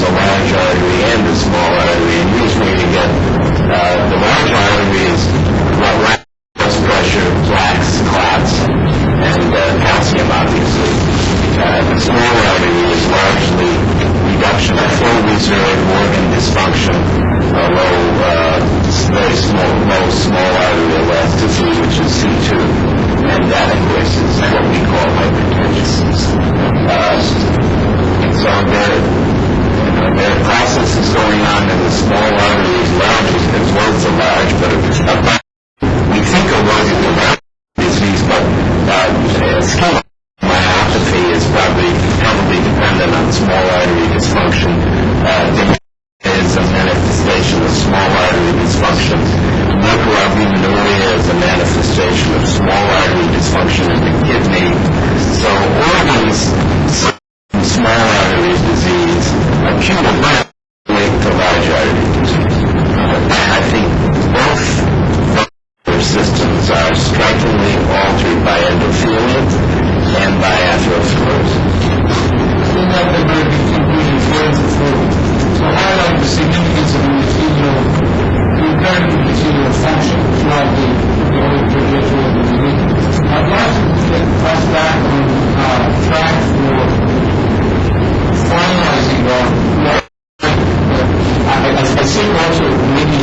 the large artery and the small artery. And usually you get the large artery is blood pressure, plaques, clots, and calcium, obviously. The small artery is largely reduction of flow reserve, organ dysfunction, very small artery elasticity, which is C2, and that, of course, is what we call hypertension. So there are processes going on in the small artery as well as the large, but we think of large disease, but ischemic myopathy is probably dependent on small artery dysfunction. Is a manifestation of small artery dysfunction. Microalbuminuria is a manifestation of small artery dysfunction in the kidney. So organs, small artery disease, acute or linked to large artery disease. I think both systems are strikingly altered by endothelium and by atherosclerosis. So highlight the significance of the imperative endothelial function throughout the whole trajectory of the disease. I'd like to get us back on track for finalizing I think also maybe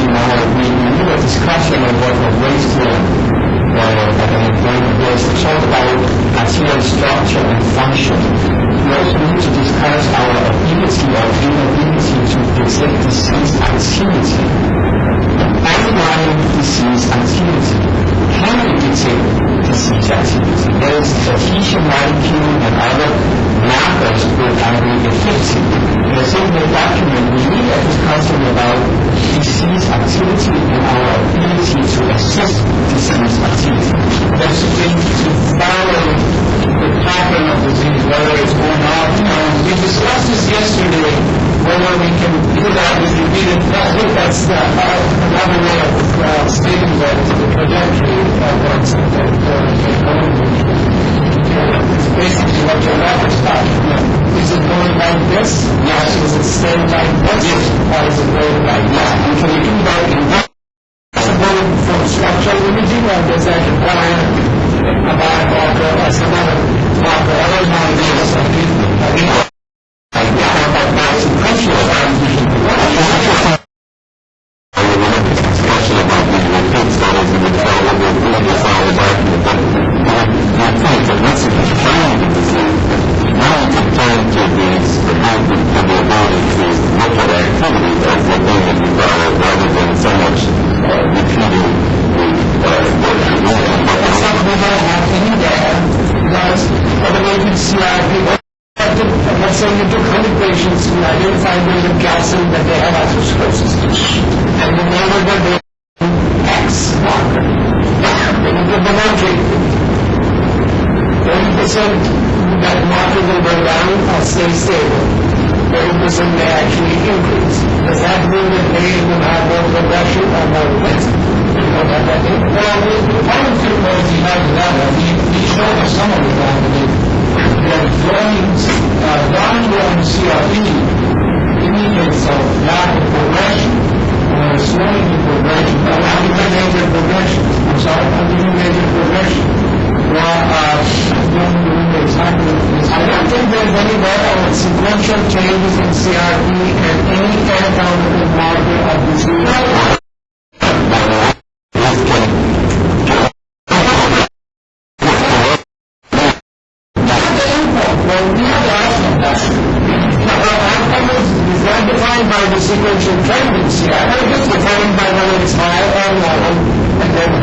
we do a discussion of what the wasteland was talk about arterial structure and function. We also need to discuss our ability or inability to predict disease activity. Underlying disease activity can we detect disease activity? There is adhesion molecule and other markers that are very effective. In a single document, we need a discussion about disease activity and our ability to assess disease activity. Basically, to follow the pattern of disease, whether it's going on, we discussed this yesterday, whether we can do that with repeated practice. That's another way of stating that the trajectory that's it's basically what your doctor's talking about. Is it going like this? Yes. Is it staying like this? Yes. Or is it going like this? And can you do that in possible from structural imaging, or does that require a biomarker or some other marker? I don't know if there's something let's say you took 100 patients and identified with calcium that they have atherosclerosis, and you know that they have X marker. Then you give them one treatment. 30% that marker will go down or stay stable. 30% may actually increase. Does that mean that they will have more progression or more less? You don't have that data. Well, the problem was he had that. He showed us some of it on the data. Downward CRP indicates a lack of progression or a slowing of progression. How do you measure progression? I'm sorry, how do you measure progression? Well, I don't remember exactly. I don't think there's any sequential changes in CRP and any anatomical marker of disease. Sequential tendency. I know it's defined by whether it's high or low, and then a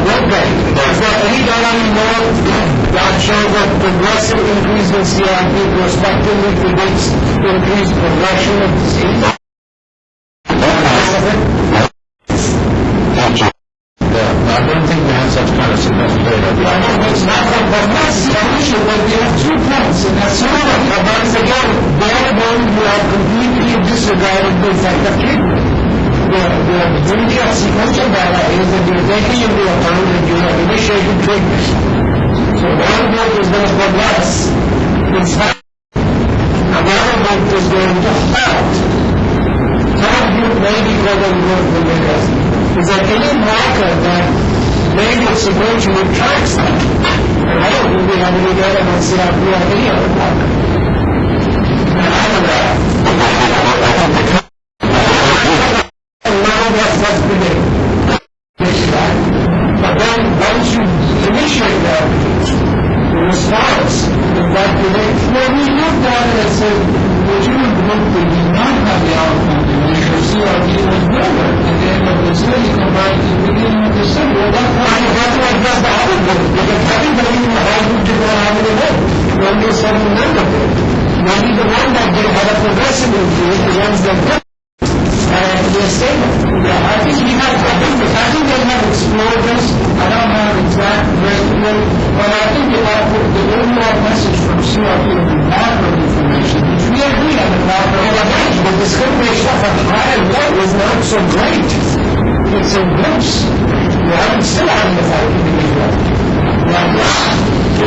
blood rate. Is there any data anymore that shows that progressive increase in CRP prospectively predicts increased progression of disease? I don't think we have such kind of significant data. I know it's not one, but that's the issue. But we have 2 points, and that's one of them. But again, they're going to have completely disregarded the effect of treatment. The beauty of sequential data is that you're taking into account that you have initiated treatment. So one group is going to progress. In fact, another government is going to halt. Some of you may be going to work with this. Is there any marker that maybe it's going to retract something? I don't think we have any data that say that we have any other marker. And I don't know. And now that's pretty. But then once you initiate that, the response is that when we looked at it and said, the human group did not have the outcome to measure CRP was lower at the end of the study compared to the beginning of the study. Well, that's why that's the other group, because everybody in the whole group did not have any hope. Only a certain number did. Only the one that did had a progressive increase, the ones that did. They're stable. I think they have explored this. I don't have exact record, but I think the overall message from CRP is the macro information, which we agree on the macro. The discrimination of a higher level is not so great. It's in groups. We haven't still having the fight individual.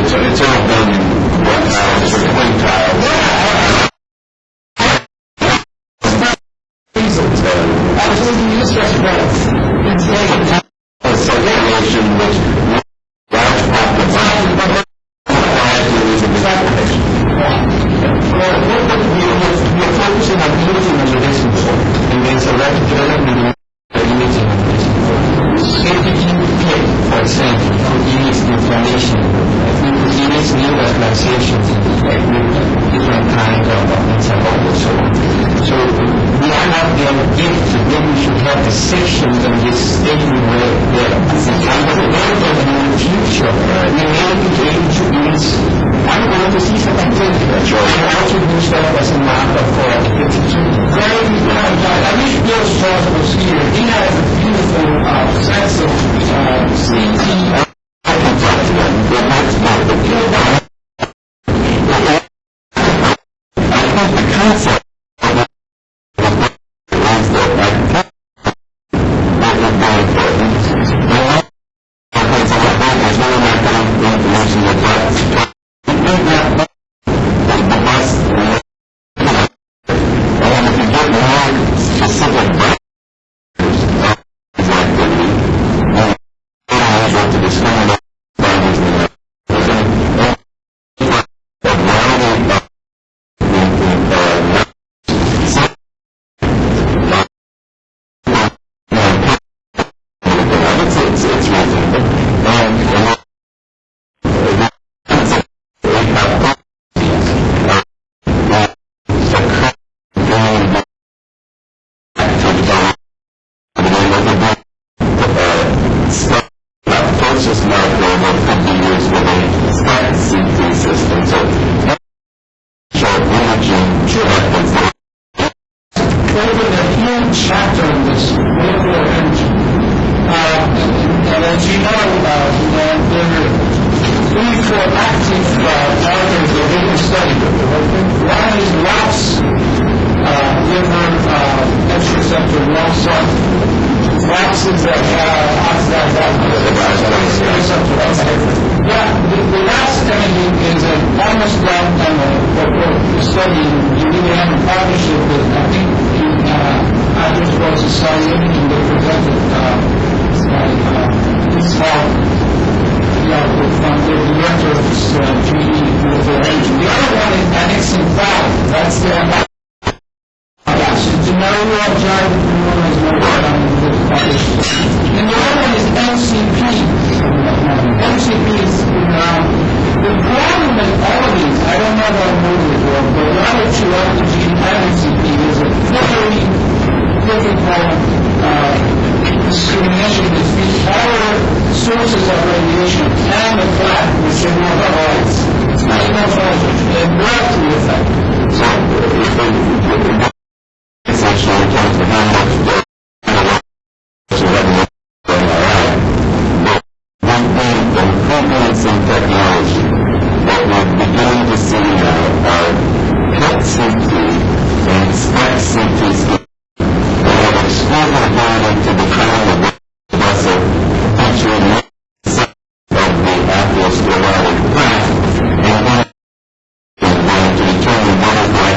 It's all done in quintiles or quintiles. Absolutely useless growth. It's like A circulation which large populations We're focusing on imaging observation before, and there's a rapid development of imaging observation before. Safety PIP, for example, image inflammation, image neuroslizations with different kinds of antibodies, so on. So we are not there yet, but then we should have the sections of this statement where the development in the future, we may be able to use, I'm going to see some activity, and how to use that as a marker for efficiency. very important. I wish Bill Strauss was here. He has a beautiful sense of CT.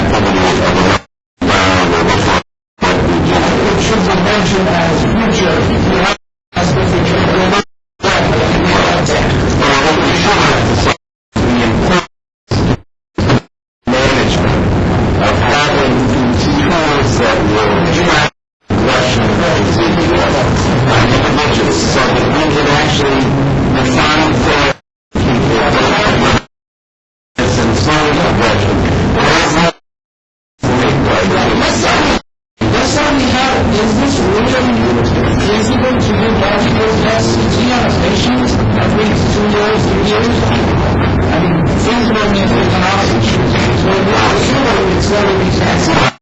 activity function as future, as the future. Management of having tools that will track Russian individuals so that we can actually define for people and slowly progression. Let's only have, is this really feasible to do logical tests in patients every 2 years, 3 years? I mean, feasible means economic. So it's going to be taxable.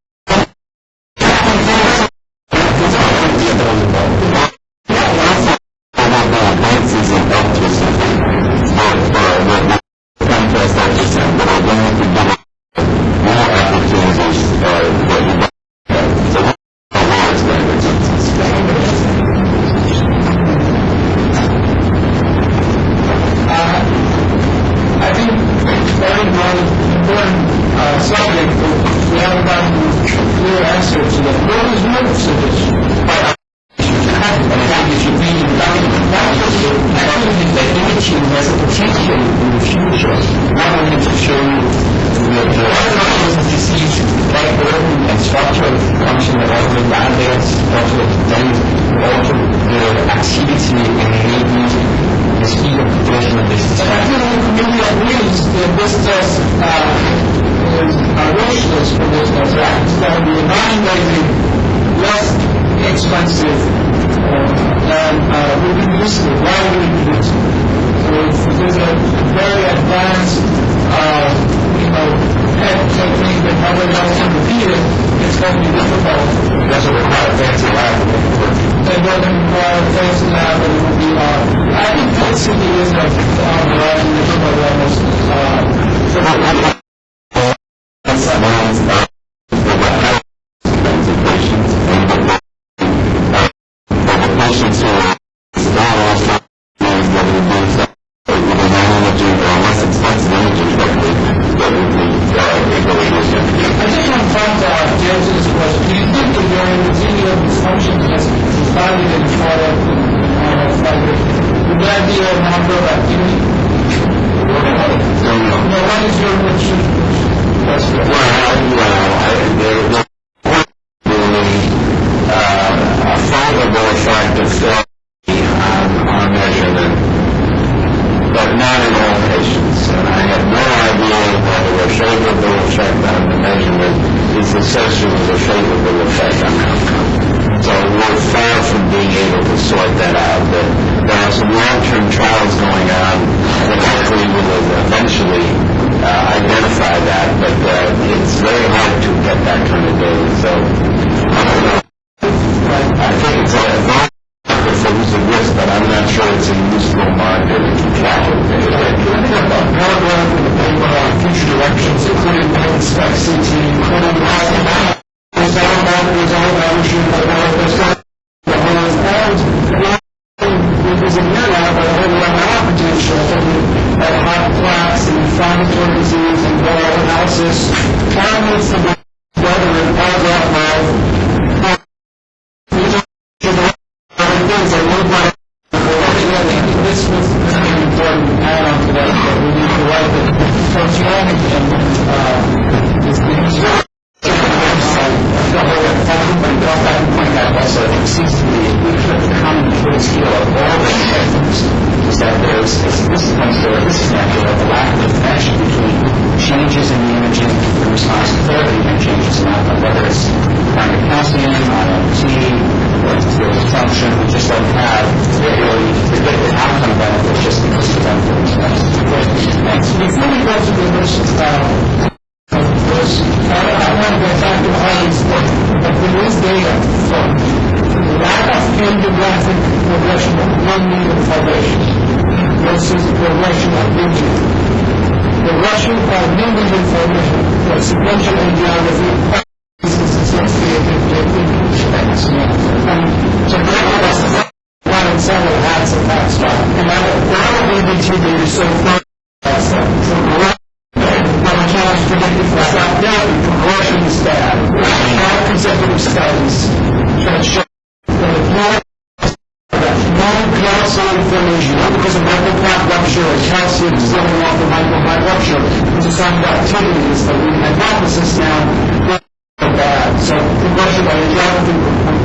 non-calcium inflammation, not because of microplaque rupture or calcium dissolving off the microplaque rupture, which is some activities that we hypothesis now are bad. So progression by angiography,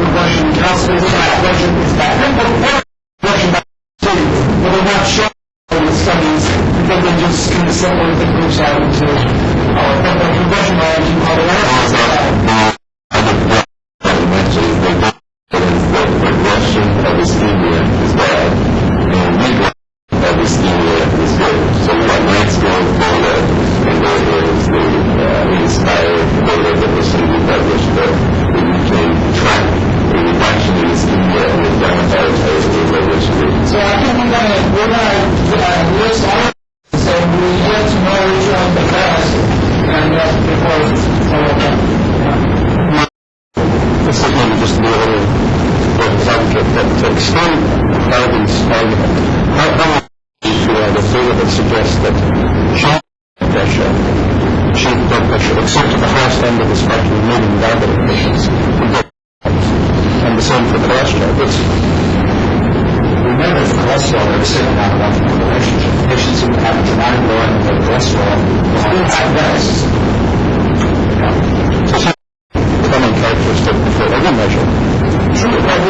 progression in calcium, progression is bad. Progression by activity, but they're not showing in studies because they just kind of separate the groups out into progression by angiography is bad. Progression of ischemia is bad, and regression of ischemia is good. So we have Lansdale data, and there is the inspired data that was recently published that we can track a reduction in ischemia and inflammatory phase of regression. So I think we're gonna list all of them, so we get to know which one the best, and before This is maybe just a little to extend Darwin's argument. How long the data that suggests that cheap blood pressure, except at the highest end of the spectrum, meaning diabetic patients, and the same for cholesterol. Remember, for cholesterol, there is a certain amount of one-to-one relationship. Patients who have a dramatic lowering of their cholesterol will have diabetes. So some common characteristic for every measure. true, but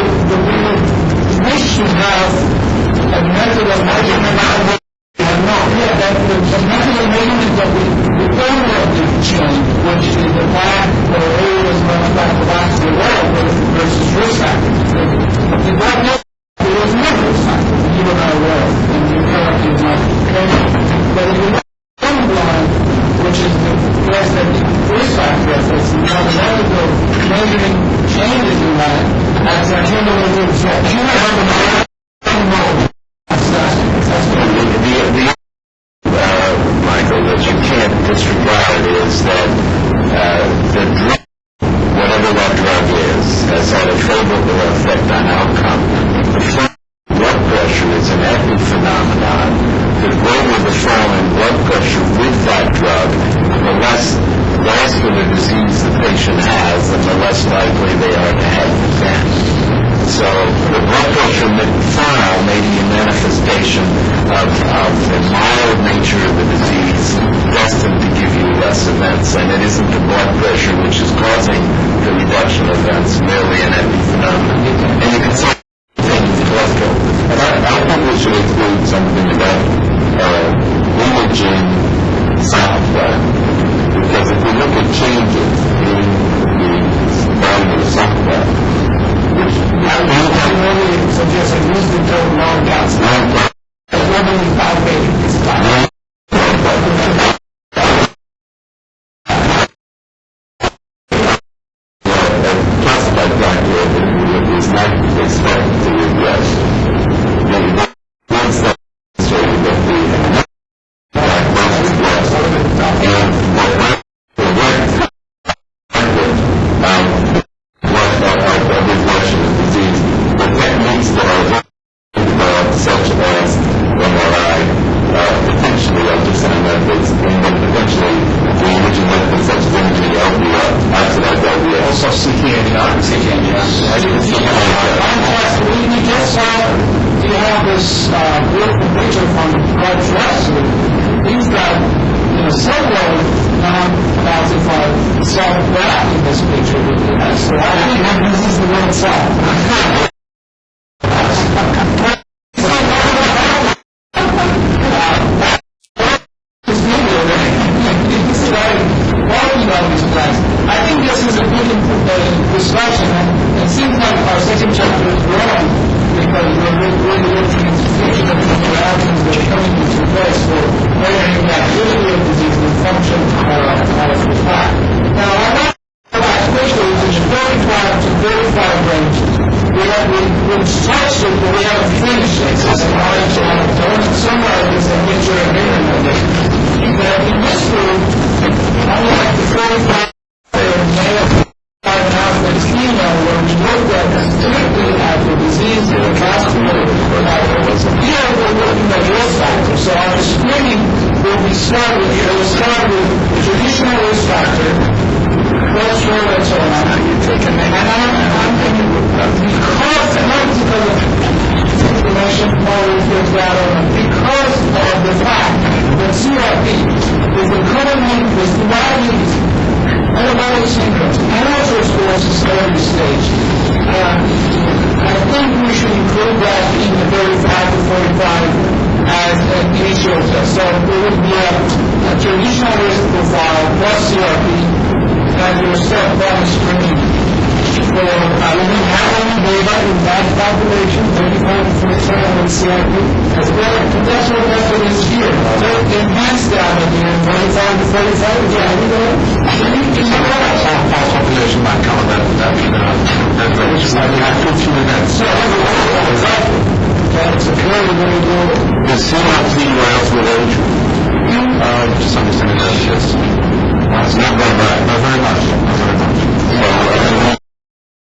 we should have a method of measurement. The method of measurement that we permanently change, which is the black or areas black to the world versus risk factors. The black there was no risk factor. You and I were, and you currently is not. But if you look at the line, which is the place that the risk factor is, and how the method of measuring changes in that, as a cumulative effect. You have a Michael, that you can't disregard is that the drug, whatever that drug is, has had a favorable effect on outcome. The fall in blood pressure is an epiphenomenon. The greater the fall in blood pressure with that drug, the less vascular disease the patient has, and the less likely they are to have the event. So the blood pressure fall may be a manifestation of the mild nature of the disease destined to give you less events, and it isn't the blood pressure which is causing the reduction of events, merely an epiphenomenon. And you can say things with cholesterol. But I think we should include something about imaging software, because if we look at changes in the value of software, which I really suggest I use the term non-gas. Normally 5 is fine. classified factor is not expected to regress. Once that is stated that the diagnosis regress, and the regression of disease, the techniques that are developed, such as MRI, potentially ultrasound methods, and then potentially the imaging methods such as imaging LVR, oxidized LVR. Also CT angiography. We just saw you have this beautiful picture from Clark Dress. He's got several non-calcified self-graph in this picture. So I think this is the real self. I think this is a good discussion, and it seems like our second chapter is wrong because we're really looking into future interactions that are coming into place for measuring the activity of disease and function of the plaque. Now, I want to go back quickly to the 35 to 35 range. We've touched it, but we haven't finished it. So I want to summarize this and make sure I'm hearing of it. That in this group, unlike the 45 male diagnostics female, where we looked at typically at the disease in the hospital, here we're looking at risk factors. So our screening will start with the traditional risk factor, cholesterol, and so on. And I'm thinking, because is dividing metabolic syndrome and also sclerosis early stage. I think we should include that in the 35 to 45 as an initial test. So it would be a traditional risk profile plus CRP and your step-one screening. We don't have any data in that population, 35 to 45 with CRP, as well. That's what method is here. So enhanced data here, 25 to 45, yeah, we go. Population might cover that range. We have 15 events. Exactly. That's a very, very good. The CRP rounds with age? To some extent, yes. It's not very bad. Not very much.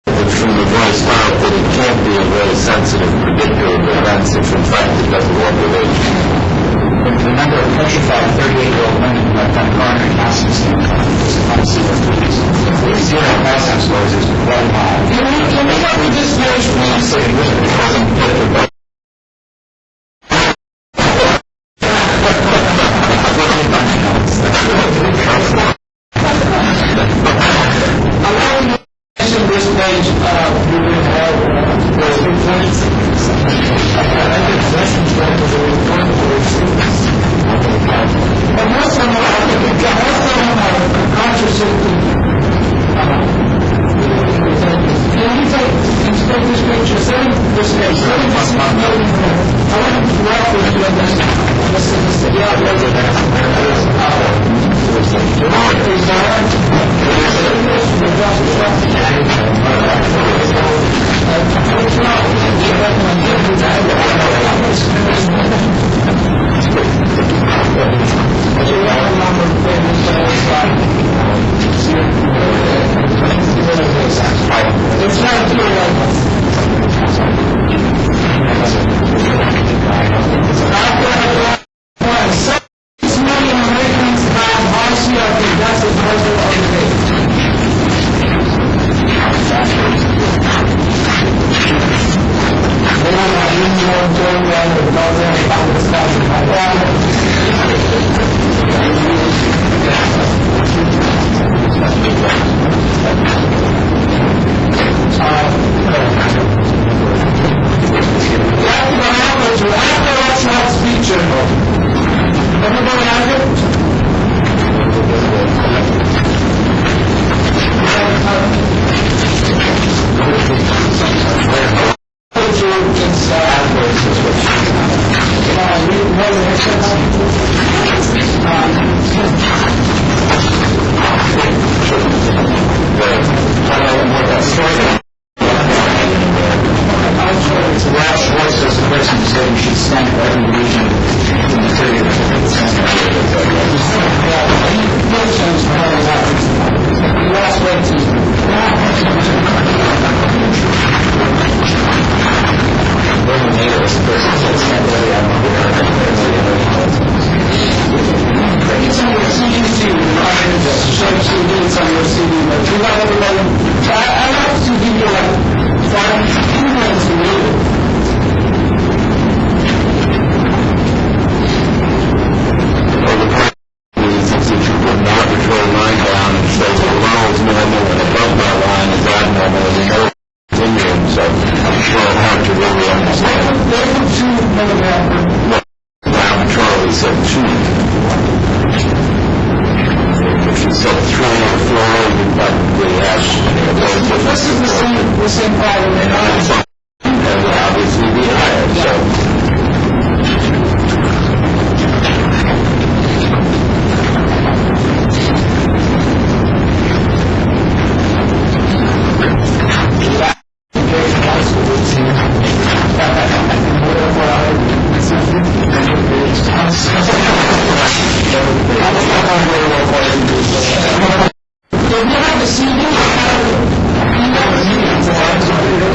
So, from the voice out that it can't be a very sensitive predictor of events if in fact it doesn't work with age. The number of petrified 38-year-old women who have done coronary calcium scan is zero calcium scores is quite high. Can we have this page, please? This page, we will have those complaints. But most of them are contraceptive. Can you take this picture? Send this page. I want to walk with you on this. It's not everybody has it?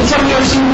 It's on your CD.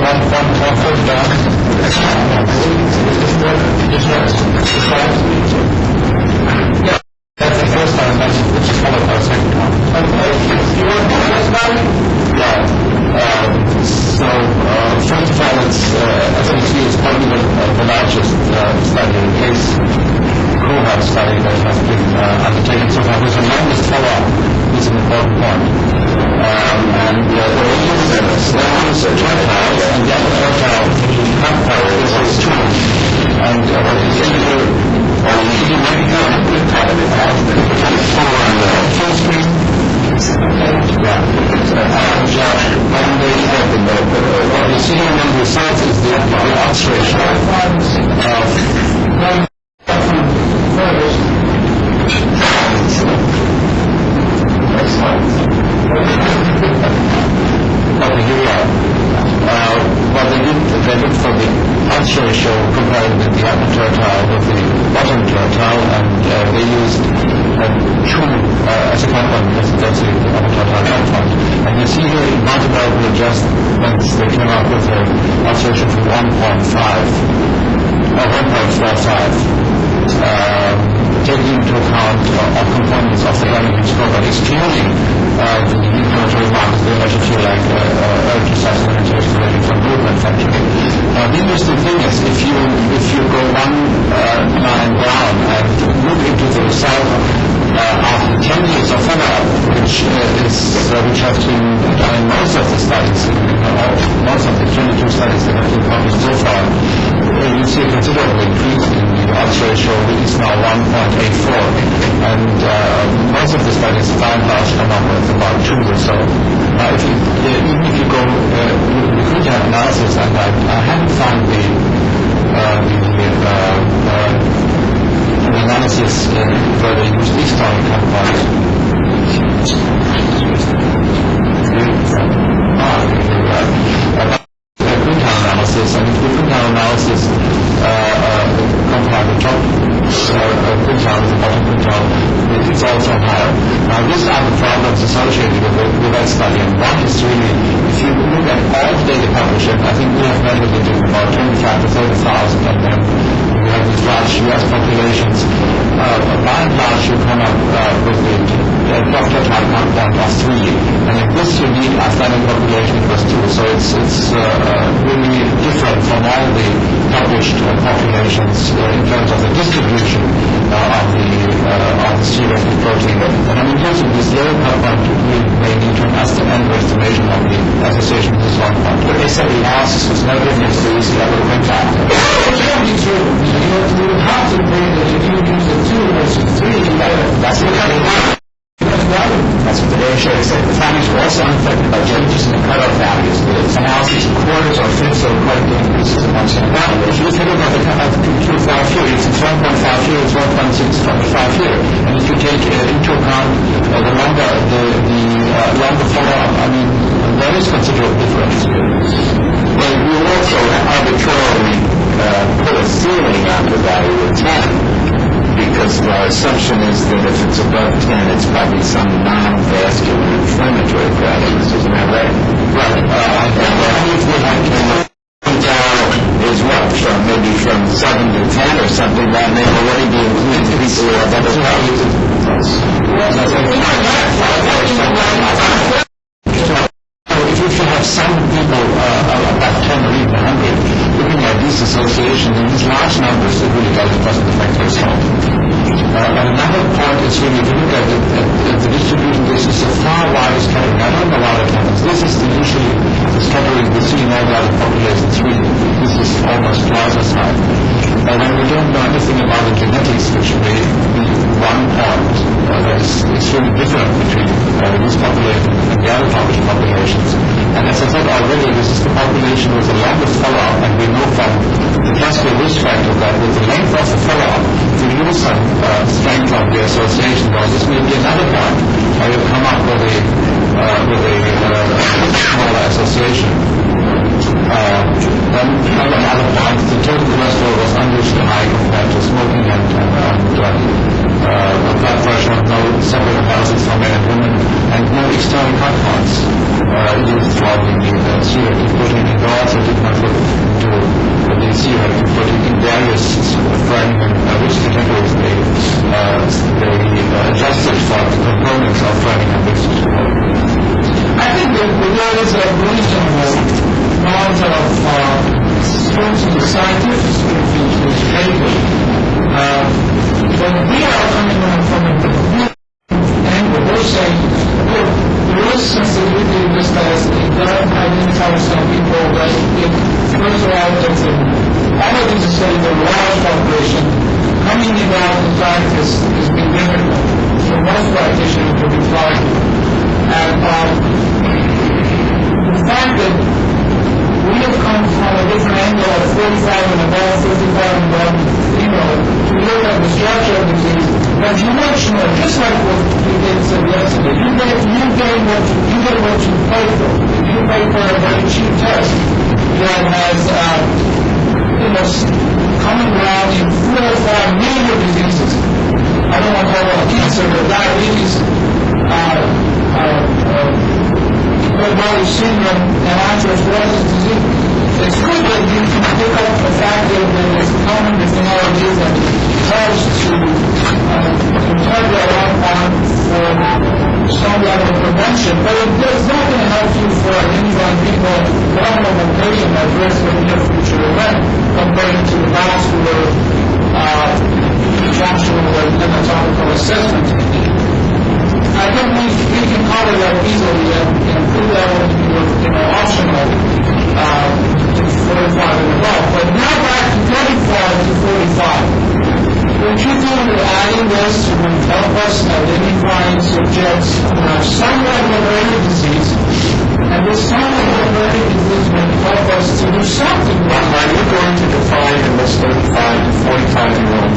further down. Yeah, that's the first time, which is followed by the second one. You want to tell us about it? Yeah. So, first of all, it's, as you see, it's probably the largest study, case cohort study that has been undertaken so far. With the longest follow-up is an important point. And the fertile and the other fertile compound is those two. And what you see here, you might go on the part of it, full screen. Yeah. What you see among the results is the odds ratio of okay, here we are. What they looked for the odds ratio compared with the upper tertile with the bottom tertile, and they used two as a compound, that's the upper tertile compound. And you see here in multiple adjustments, they came up with an odds ratio of 1.45, taking into account all components of the running score, but excluding the inflammatory markers, they actually feel like exercise limitations related from movement function. The interesting thing is, if you go one line down and look into the result after 10 years of follow-up, which has been done in most of the studies, most of the 22 studies that have been published so far, you see a considerable increase in the odds ratio, which is now 1.84, and most of the studies by and large come up with about 2 or so. Even if you go we could have analysis, and I haven't found the analysis where they use these kind of compounds. Quintile analysis, and if the quintile analysis compare the top quintile with the bottom quintile, it's also higher. Now, these are the problems associated with that study, and one is really, if you look at all the data published, I think we have measured it in about 25 to 30,000, and then we have these large US populations. By and large, you come up with the top-tertile compound of 3, and in this unique Icelandic population it was 2, so it's really different from all the published populations in terms of the distribution of the C-reactive protein. And in terms of this low compound, we may need to underestimation of the association with this one point. But they said the analysis was no different to the other quintile. It can't be true. You would have to agree that if you use the 2 versus 3, that's what they want. That's what the data show said. The findings were also unaffected by changes in the cutoff values. The analyses of quarters or fifths or quite increases in 1 cent. Well, if you think about the Q5 here, it's 1.5 here, it's 1.6 here. And if you take into account the longer follow-up, I mean, there is considerable difference here. Well, you also arbitrarily put a ceiling on the value of 10. Because our assumption is that if it's above 10, it's probably some non-vascular inflammatory problems, isn't that right? Right. Is what, maybe from 7 to 10 or something, that may already be included people who have other values. If you have some people about 10 or even 100 looking at these associations in these large numbers, it really doesn't affect their result. And another point is really, if you look at the distribution, this is a far wider scattering. I don't know why that happens. This is usually the scattering we see in all the other populations. Really, this is almost twice as high. And when we don't know anything about the genetics, which may be one point that is extremely different between this population and the other populations. And as I said already, this is the population with the longest follow-up, and we know from the classical risk factor that with the length of the follow-up, if you lose some strength of the association, well, this may be another point where you come up with a smaller association. Then another point, the total cholesterol was unusually high compared to smoking and blood pressure, no separate analysis for men and women, and no external some cut parts used from the serum to put it in dots. I did not put into the serum to put it in various fragments, which the categories they adjusted for the components of fragment mixtures. I think that there is a reasonable amount of scientific features lately. But we are coming from a different angle. We're saying, look, there is sensitivity in this test. It does identify some people that, first of all, all of these studies are large population. Coming about in practice has been difficult for most practitioners to be applied. And the fact that we have come from a different angle of 45 and above, 55 and above, to look at the structure of the disease, but you much more, just like what we did yesterday, you get what you pay for. If you pay for a very cheap test that has, coming around in 4 or 5 major diseases, I don't want to talk about cancer, but diabetes, metabolic syndrome, and atherosclerosis disease. It's good that you can pick up the fact that there is common technology that helps to target on for some level of prevention, but it's not going to help you for identifying people vulnerable patient at risk of near future event compared to the vascular functional and anatomical assessment. I think we can cover that easily and put that optional to 45 and above. But now back to 35 to 45. Don't you think that adding this will help us identifying subjects who have some level of early disease, and this some level of early disease will help us to do something? Are you going to define in this 35 to 45-year-old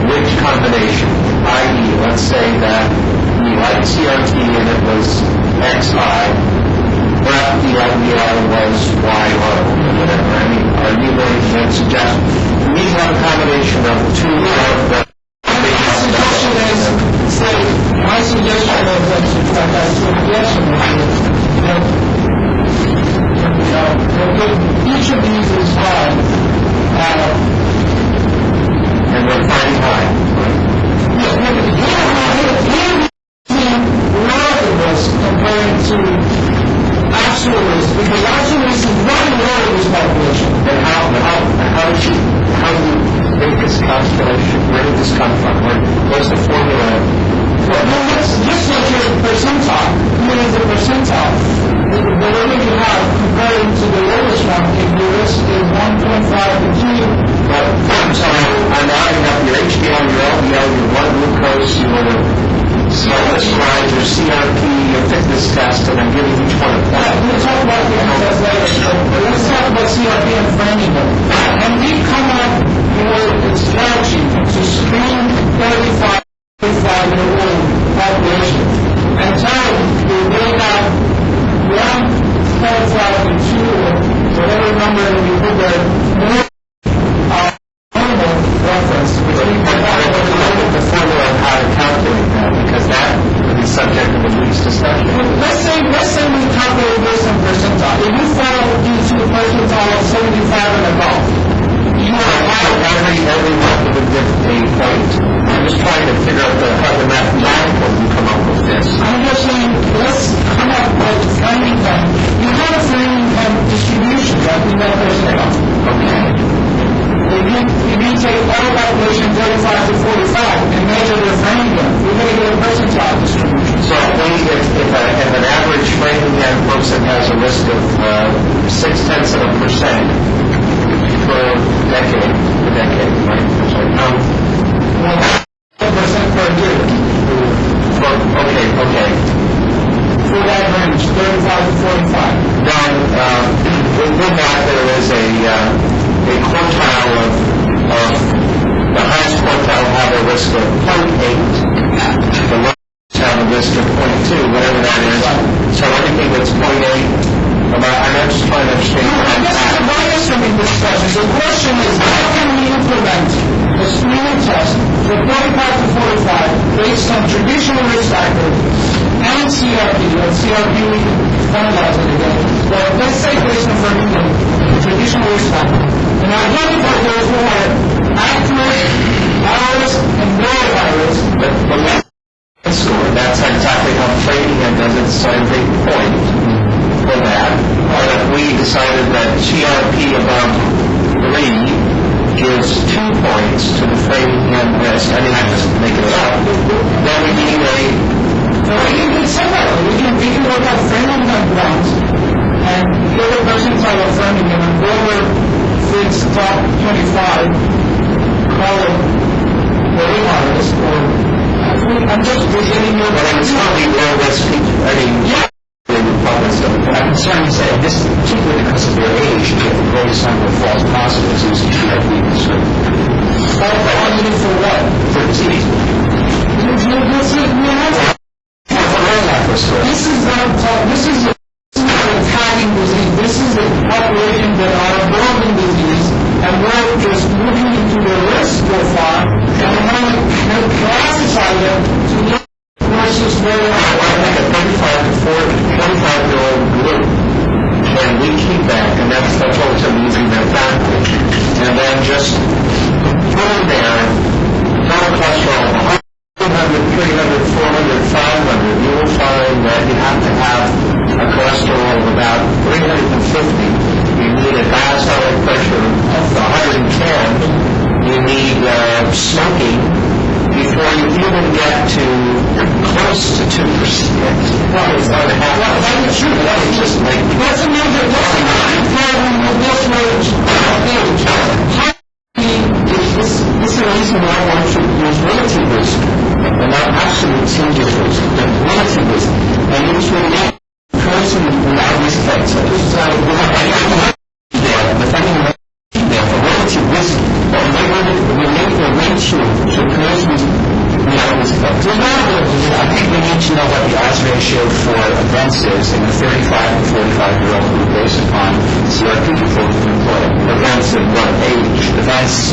which combination? I.e., let's say that we liked CRT and it was X high, but the LDL was Y low, or whatever. I mean, are you going to then suggest we have a combination of two of the... My suggestion is each of these is high, and we're finding high, right? Compared to absolute risk, because absolute risk is running low in this population. Then how do you make this calculation? Where did this come from? What's the formula? Well, just like your percentile. Here is the percentile. The level you have compared to the lowest one, if the risk is 1.5 to 2. But I'm adding up your HDL, your LDL, your blood glucose, your triglycerides, your CRP, your fitness test, and I'm giving each one a point. We'll talk about the test later, but let's talk about CRP and framing them. And we've come up with a strategy to screen 35 year-old population and tell them that they have 1.5 to 2 or whatever number that you put there, more normal reference. The formula of how to calculate that, because that would be subject to the week's discussion. Let's say we calculate based on percentile. If you fall into the percentile of 75 and above, you are every month would give a point. I'm just trying to figure out how the mathematical you come up with this. I'm just saying, let's come up with framing time. You have a framing time distribution right in that percentile. Okay. If you take all population 35 to 45 and measure their framing time, you're going to get a percentile distribution. So if an average Framingham person has a risk of 0.6% per decade, right? Well, 1% per year. Okay. For that range, 35 to 45. Then, within that, there is a quartile of the highest quartile have a risk of 0.8. The lowest have a risk of 0.2, whatever that is. So anything that's 0.8 I'm just trying to understand. This is a brainstorming discussion. The question is, how can we implement a screening test for 45 to 45 based on traditional risk factors and CRP? CRP, we can finalize it again. But let's say based on traditional risk factors. And identify those who are accurate, high risk, and low high risk. But score, that's exactly how Framingham does its scientific point for that. Or that we decided that CRP above 3 gives 2 points to the Framingham risk. I mean, I just make it up. Then we need a... So we can do similar. We can work out Framingham grounds, and the other percentile of Framingham, and whoever fits top 25, call it very high risk, or I'm just beginning your... But it's not the low risk people. I mean, yeah. I'm concerned to say this is particularly because of their age, you get the greatest number of false positives in CRP consumed. False positive for what? For disease. This is not a tagging disease. This is a population that are involved in disease, and we're just looking into the risk profile, and we want to classify them to look versus where they are. Like a 35 to 45-year-old group, and we keep that, and that's what I'm using their family, and then just put in there total cholesterol 200, 300, 400, 500. You will find that you have to have a cholesterol of about 350. You need a diastolic pressure of 110. You need smoking before you even get to close to 2%. Well, it's not a half. Well, that's true. That's just like... That's a major problem with this range of age. This is the reason why one should use relative risk, and not absolute single risk, but relative risk. And it is really not a person without risk factors. The funding there for relative risk, but we make the ratio to persons without risk factors. I think we need to know what the odds ratio for events is in the 35 to 45-year-old group based upon CRP before we can employ it. Events at what age? Events.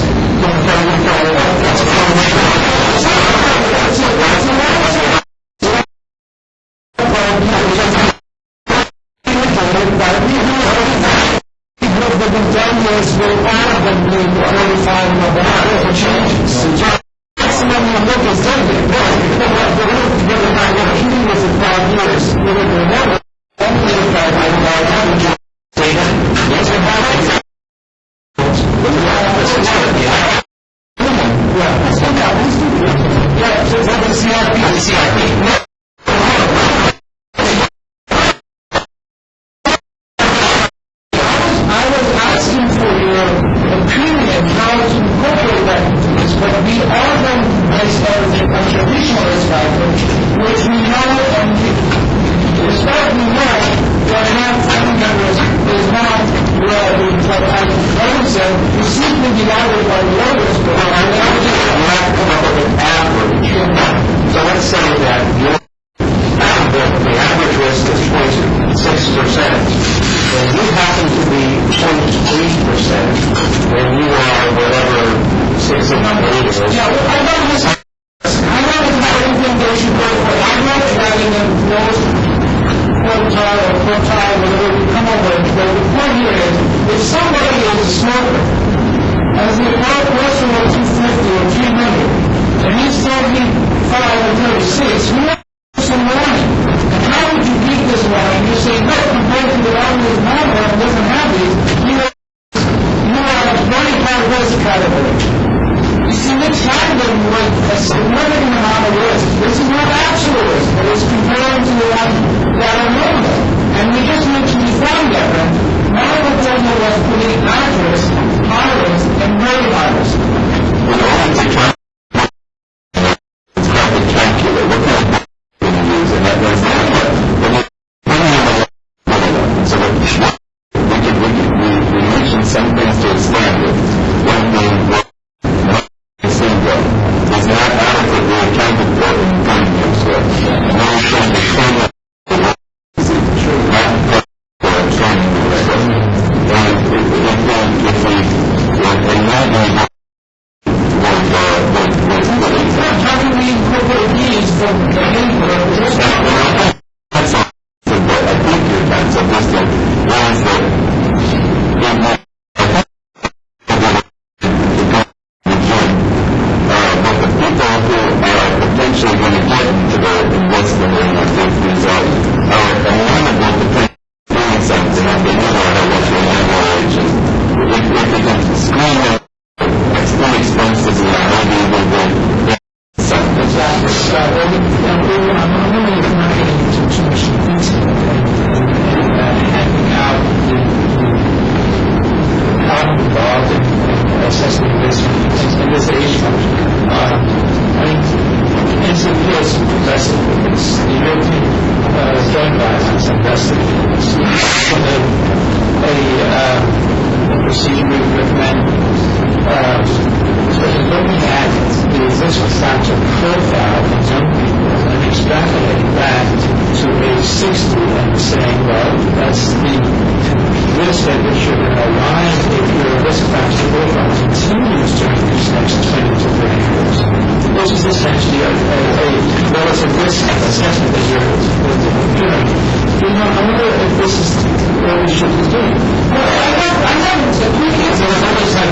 kinds of wisdom. One is that but the people who are potentially going to get into the investment in the these are amenable to doing something that they know how much they leverage, and if they can screen them inexpensively, maybe they will get something. Exactly. I'm really not getting into too much detail and handing out how I'm involved in assessing this in this age function. I mean, NCP is progressive. It's the European Joint Guidelines investigators. A procedure we recommend looking at the existing factor profile in young people and extrapolating that to age 60 and saying, well, that's the risk at which you're going to align if your risk factor profile continues during these next 20 to 30 years, which is essentially a relative risk assessment that you're doing. I wonder if this is what we should be doing. I haven't. I've always had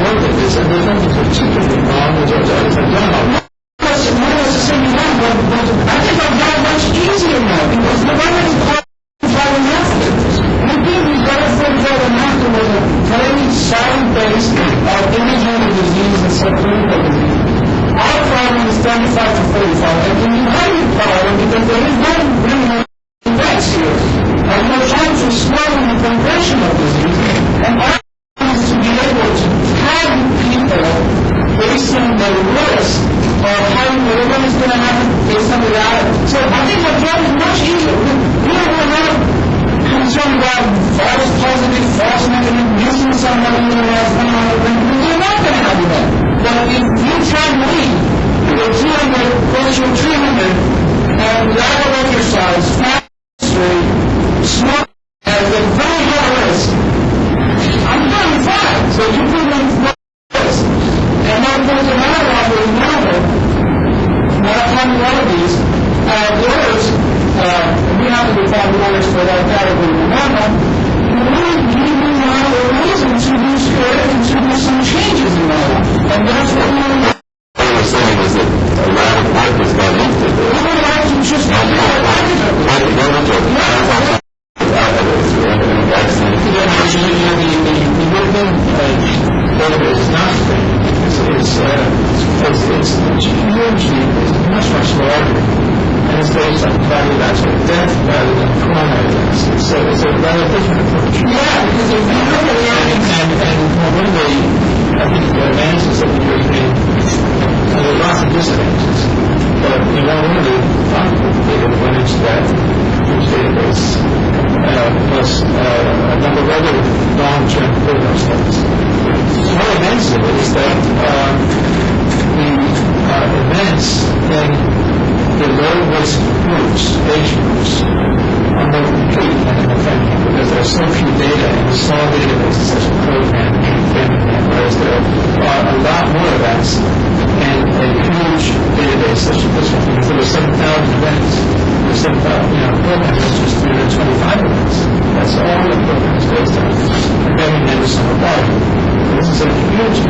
worked at this, and there's nothing particularly wrong with what others have done. Not necessarily wrong, but I think I've got it much easier now, because the one that is called 45 and we got it 45 and after was a very solid base of imaging the disease and suffering the disease. Our problem is 35 to 45, and you have a problem because there is no really effects here. And we're trying to slow the progression of disease, and our problem is to be able to tag people based on the risk of having whatever is going to happen based on the data. So I think our job is much easier. We're not concerned about false positive, false negative, missing somebody in the last 100 things. We're not going to have that. But if you tag me with 200, close to 300, and lack of exercise, fat history, smoke, as a very high risk, I'm doing fine. So you put me in risk. And not because of my life is normal, not having one of these, lawyers, we have to be found lawyers for that category. Remember, you need to have a reason to do some changes in my life. And that's what we want to do. What you were saying is that a lot of work has gone into this. We would like to just go into it. It's much larger, and it's based on cardiovascular death rather than coronary deaths. So it's a rather different approach. Yeah, because if you look at it, and one of the, I think, the advances of the European, there are lots of disadvantages, but one of the data went into that huge database, plus a number of other long-term program studies. One advantage of it is that the events in the low-risk groups, age groups, are more complete than in the family because there are so few data in the small databases such as program and family, whereas there are a lot more events in a huge database such as this one, because there were 7,000 events. There's 7,000, program is just 325 events. That's all the program is based on. And then there's some quality. This is a huge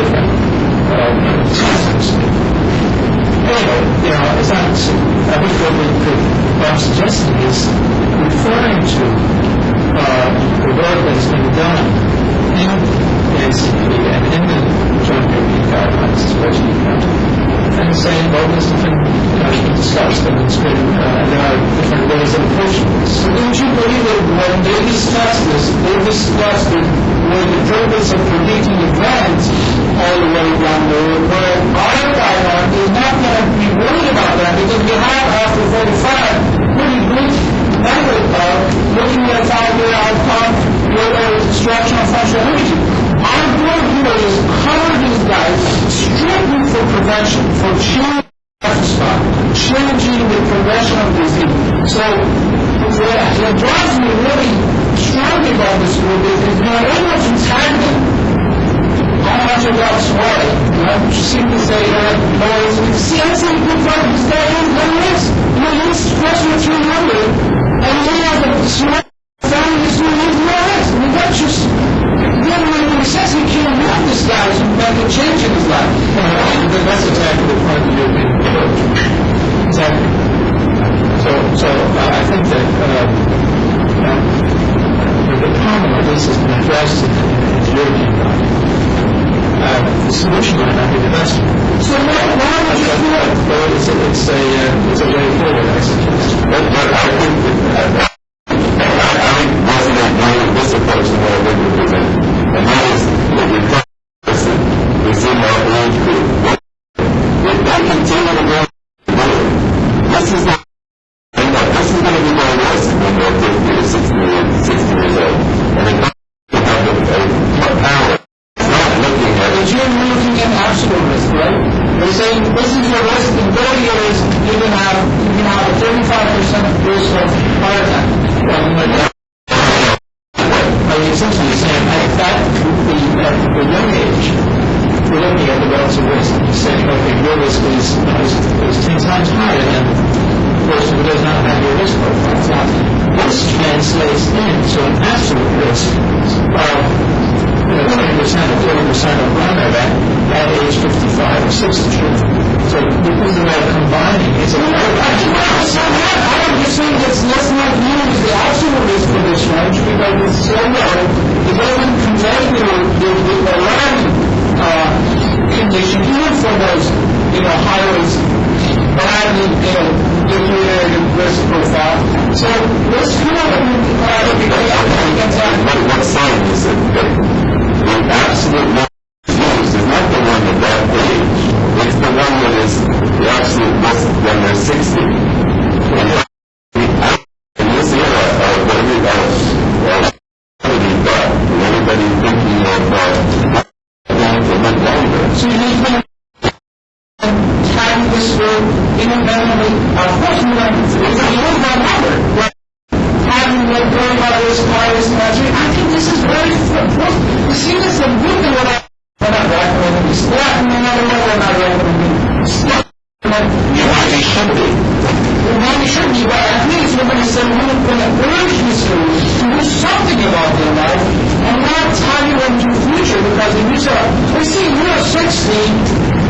different systems. Anyway, it's not, I think what I'm suggesting is referring to the work that's been done in the NCP and in the Joint European Guidelines, especially and saying, well, there's different, we can discuss them, and there are different ways of approaching this. So don't you believe that when they discuss this, they discuss with the purpose of predicting events all the way down the road, where our guideline is not going to be worried about that, because we have, after 45, pretty good method of looking at 5-year outcome with a instructional functional imaging. Our goal here is cover these guys strictly for prevention, for changing the progression of disease. So what drives me really strongly about this group is we are able to tag them how much of that sway. You seem to say, see, I say good part of this guy is no risk. He's closer to 300, and he has a that the problem, at least, has been addressed in the European document. The solution might not be the best one. So why would you do it? Well, it's a way forward, I suppose. But I think wasn't that one of this approach to what I would represent. And that is that the person is in our age group. If they continue to go, this is not, this is going to be my worst when they're 50 or 60 years old. And they have a power. It's not looking at But it. you're looking at absolute risk, right? They're saying this is your risk. In 30 years, you can have a 35% risk of heart attack. Essentially saying that at the young age, we're looking at the relative risk. You're saying, okay, your risk is 10 times higher than the person who does not have your risk profile. Now, this translates into an absolute risk of 20% or 40% of runner at age 55 or 60. So because of that combining, it's a I'm just saying let's not use the absolute risk for this range because it's so low. It doesn't convey the alarm condition even for those high risk, badly deteriorated risk profile. So let's come up with What sign is it that the absolute risk is not the one at that age. It's the one that is the absolute risk when they're 60. In this era of everybody thinking of going for much longer. so you need to carry this through independently. Of course, we want to use that number. But having the very high risk, I think this is very important. You see this a good thing when we're not recommending step, we're not recommending step. They should be. Maybe should be, but at least we're going to say we're going to urge you to do something about their life and not tie you into the future because if you say, we see you're 60,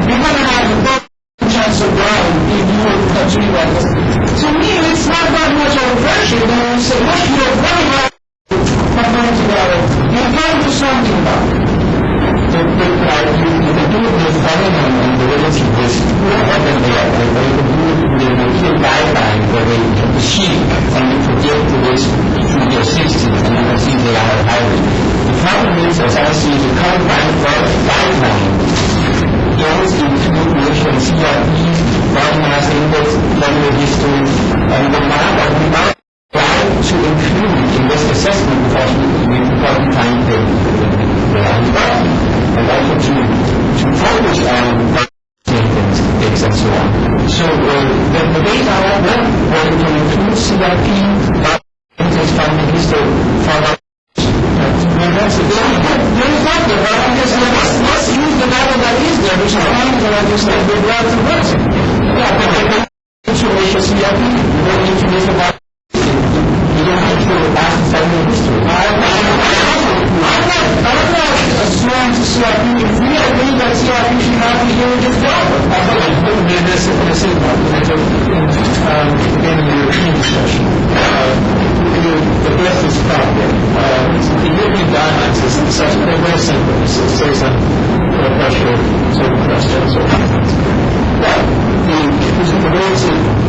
you're going to have a better chance of dying if you will continue like this. To me, it's not that much of a pressure than when you say, look, you're very high coming together. You're going to do something about it. you can do it with following on the relative risk. What then they are, you can do it with a clear guideline where they sheet and you project the risk through their 60s and you can see they are high risk. The problem is, as I see, the current guideline goes into ratio and CRP, body mass index, family history, and the amount of try to include in this assessment because we probably find the body and also to focus on symptoms and so on. So the data are there where you can include CRP, index, family history, follow. That's a very good. Very effective, but I guess let's use the data that is there, which is fine, but I just like the relative risk. Yeah, but they don't need to ratio CRP, you don't need to measure body. You don't have to ask the family history. I'm not swearing to CRP. If we agree that CRP should not be here, just go. I thought I put in this in the European discussion. The best is probably the European guidelines is such they're very simple. It says blood pressure, certain cholesterol, so but the ways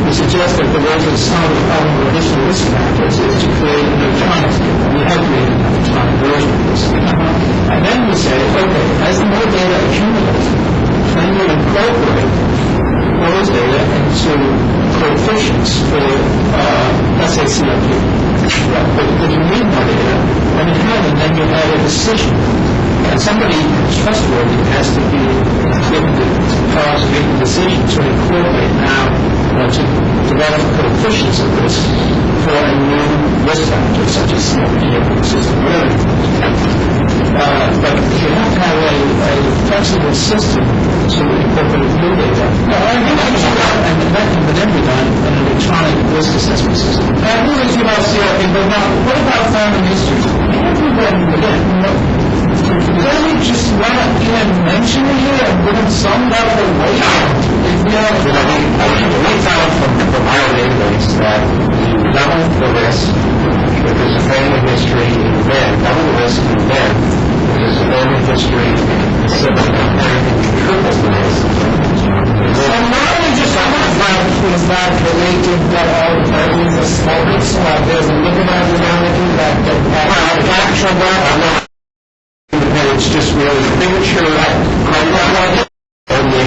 we suggest that the ways to solve the problem of additional risk factors is to create an electronic scale. We have created an electronic version of this. And then we say, okay, as the more data accumulates, can you incorporate those data into coefficients for, let's say, CRP? But if you need more data, when you have it, then you have a decision. And somebody trustworthy has to be given the power to make the decision to incorporate now, to develop coefficients of risk for a new risk factor, such as CRP or system, whatever. But you have to have a flexible system to incorporate new data. And that can then be done in an electronic risk assessment system. I agree with you about CRP, but now, what about family history? Again, Doesn't just want to even mention it here and give him some level of weight? We found from our database that you double the risk if there's a family history in men, double the risk in men if there's a family history in sibling, and you triple the risk. So not only just I want to find is that related that all families are smokers, there's a lipid abnormality that actual that It's just really premature cardiac. But we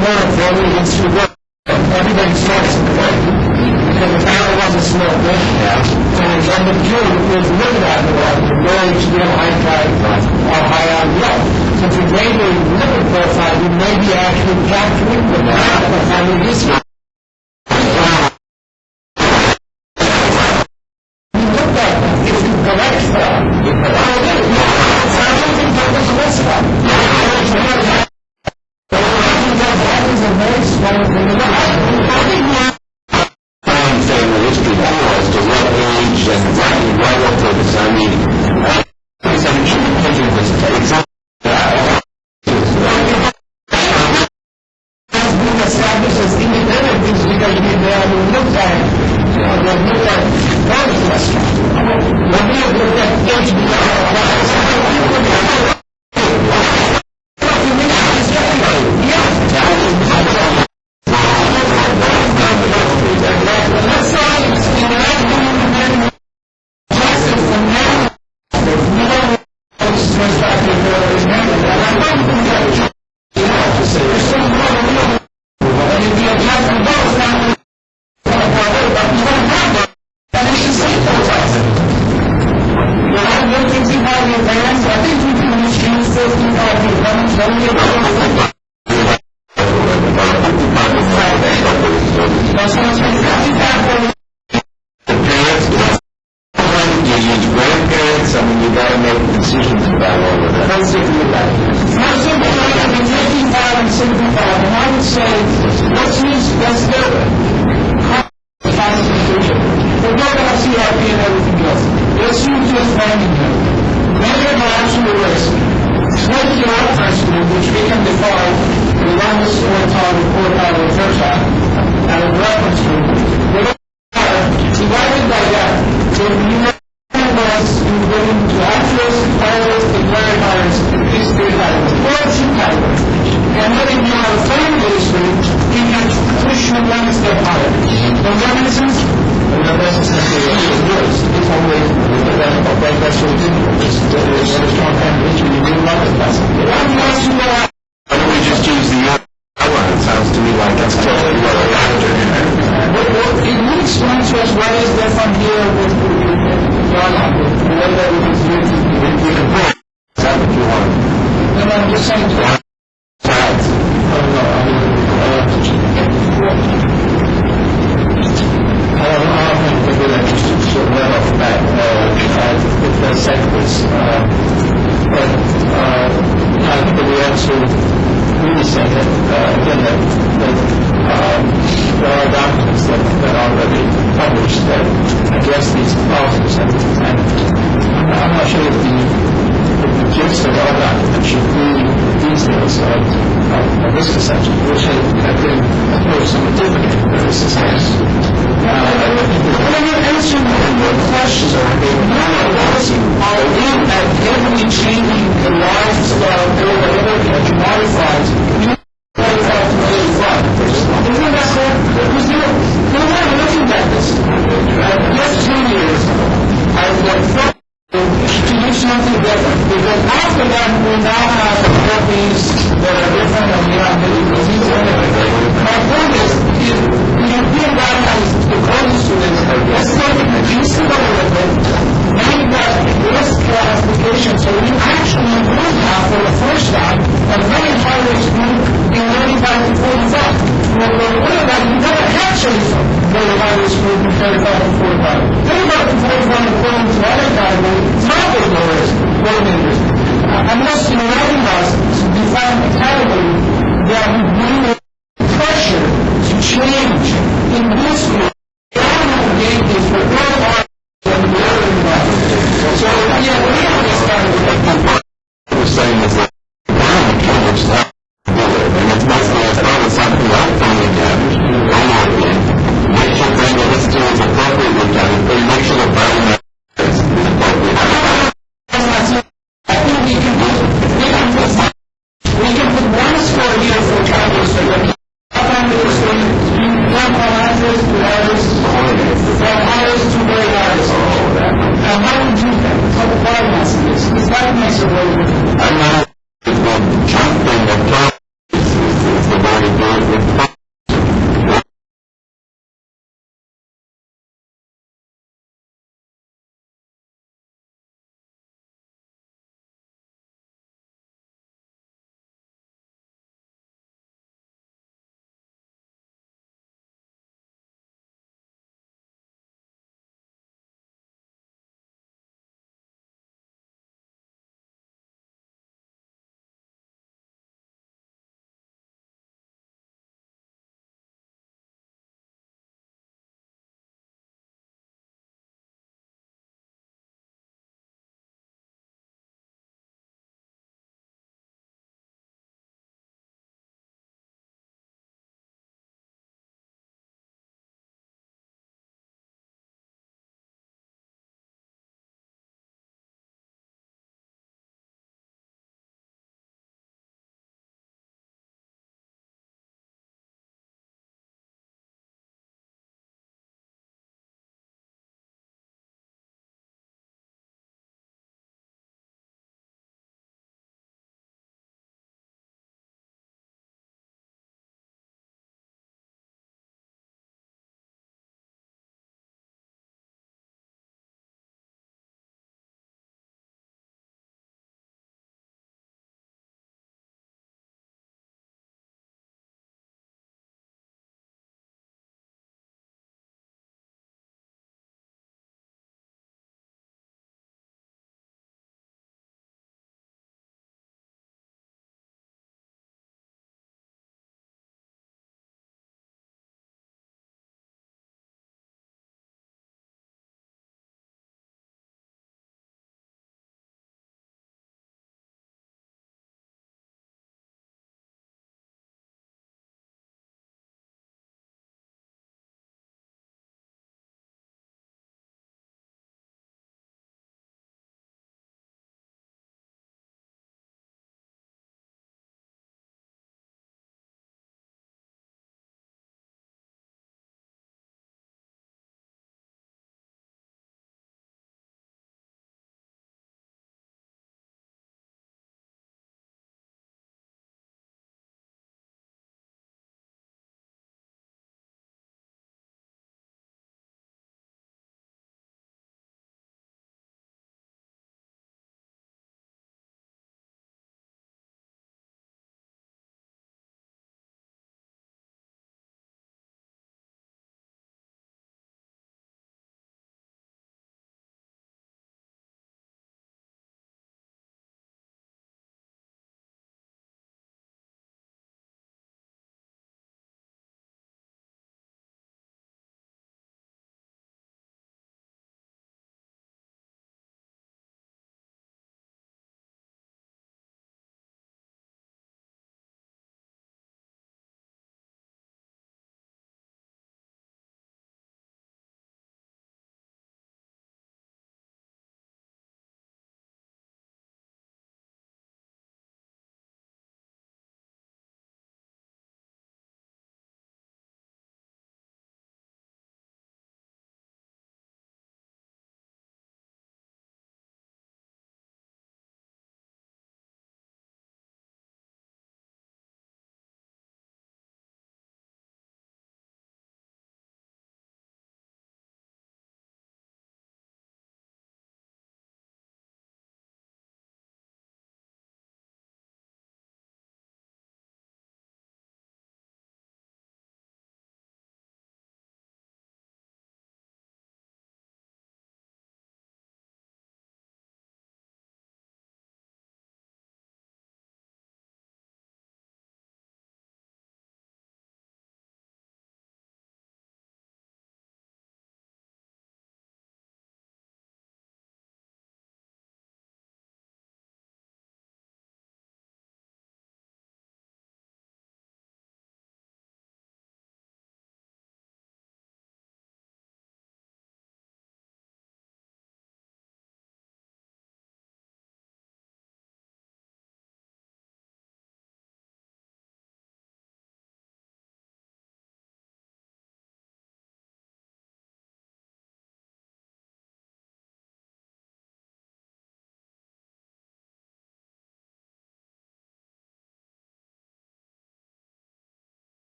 know if family gets to work, everybody starts at the point. Because the family was a smoker. And the Jew is lipid abnormality, the HDL high on blood. So if you grade the lipid profile, you may be actually capturing the family history. You look at that, if you correct that, it's not something that was cholesterol. A very strong thing. Family history as to what age and right up to this. I mean, it's an independent mistake. Has been established as independent is because they have looked at body cholesterol. When we have looked at HDL, That makes a very difference. I'm not